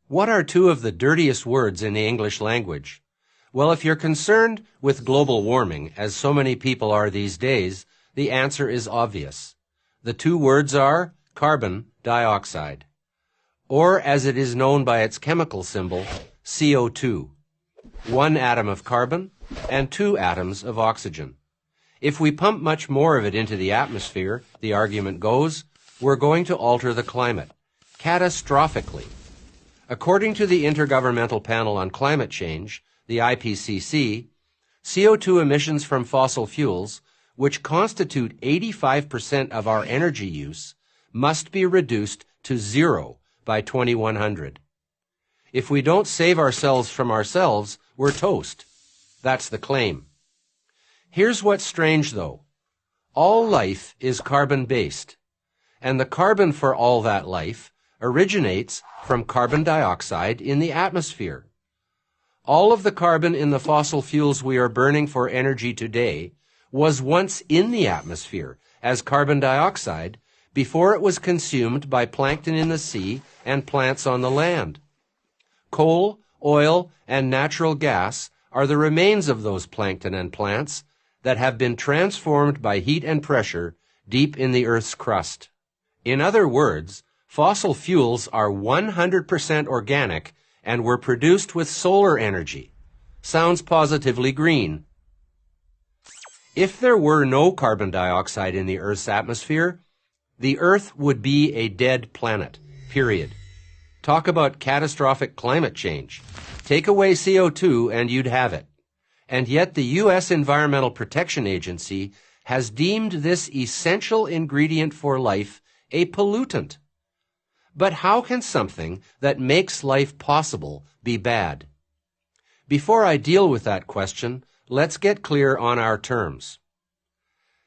What are two of the dirtiest words in the English language? Well, if you're concerned with global warming, as so many people are these days, the answer is obvious. The two words are carbon dioxide, or as it is known by its chemical symbol, CO2. One atom of carbon and two atoms of oxygen. If we pump much more of it into the atmosphere, the argument goes, we're going to alter the climate, catastrophically. According to the Intergovernmental Panel on Climate Change, the IPCC, CO2 emissions from fossil fuels, which constitute 85% of our energy use, must be reduced to zero by 2100. If we don't save ourselves from ourselves, we're toast. That's the claim. Here's what's strange, though. All life is carbon-based, and the carbon for all that life originates from carbon dioxide in the atmosphere. All of the carbon in the fossil fuels we are burning for energy today was once in the atmosphere as carbon dioxide before it was consumed by plankton in the sea and plants on the land. Coal, oil, and natural gas are the remains of those plankton and plants that have been transformed by heat and pressure deep in the Earth's crust. In other words, fossil fuels are 100% organic and were produced with solar energy. Sounds positively green. If there were no carbon dioxide in the Earth's atmosphere, the Earth would be a dead planet, period. Talk about catastrophic climate change. Take away CO2 and you'd have it. And yet the U.S. Environmental Protection Agency has deemed this essential ingredient for life a pollutant. But how can something that makes life possible be bad? Before I deal with that question, let's get clear on our terms.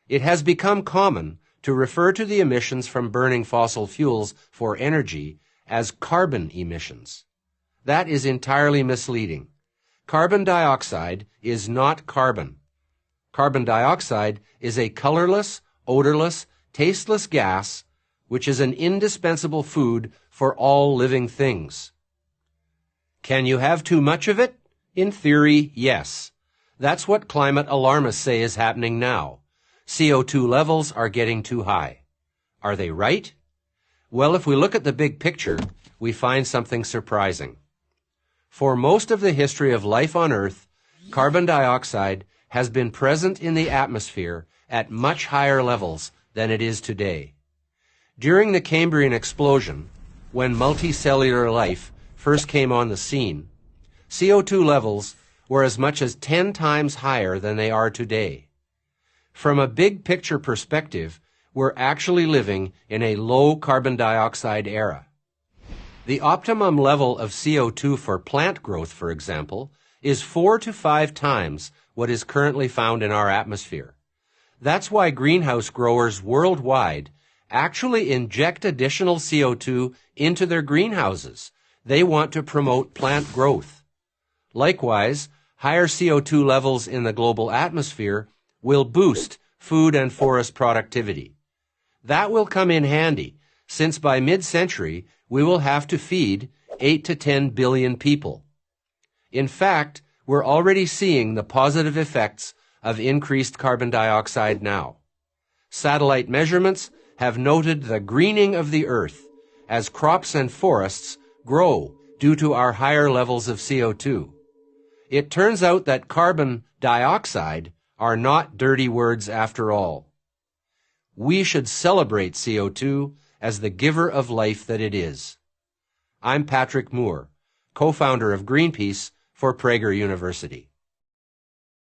It has become common to refer to the emissions from burning fossil fuels for energy as carbon emissions. That is entirely misleading. Carbon dioxide is not carbon. Carbon dioxide is a colorless, odorless, tasteless gas which is an indispensable food for all living things. Can you have too much of it? In theory, yes. That's what climate alarmists say is happening now. CO2 levels are getting too high. Are they right? Well, if we look at the big picture, we find something surprising. For most of the history of life on Earth, carbon dioxide has been present in the atmosphere at much higher levels than it is today. During the Cambrian explosion, when multicellular life first came on the scene, CO2 levels were as much as 10 times higher than they are today. From a big picture perspective, we're actually living in a low carbon dioxide era. The optimum level of CO2 for plant growth, for example, is 4 to 5 times what is currently found in our atmosphere. That's why greenhouse growers worldwide actually inject additional CO2 into their greenhouses. They want to promote plant growth. Likewise, higher CO2 levels in the global atmosphere will boost food and forest productivity. That will come in handy, since by mid-century we will have to feed 8 to 10 billion people. In fact, we're already seeing the positive effects of increased carbon dioxide now. Satellite measurements have noted the greening of the Earth as crops and forests grow due to our higher levels of CO2. It turns out that carbon dioxide are not dirty words after all. We should celebrate CO2 as the giver of life that it is. I'm Patrick Moor, co-founder of Greenpeace for Prager University.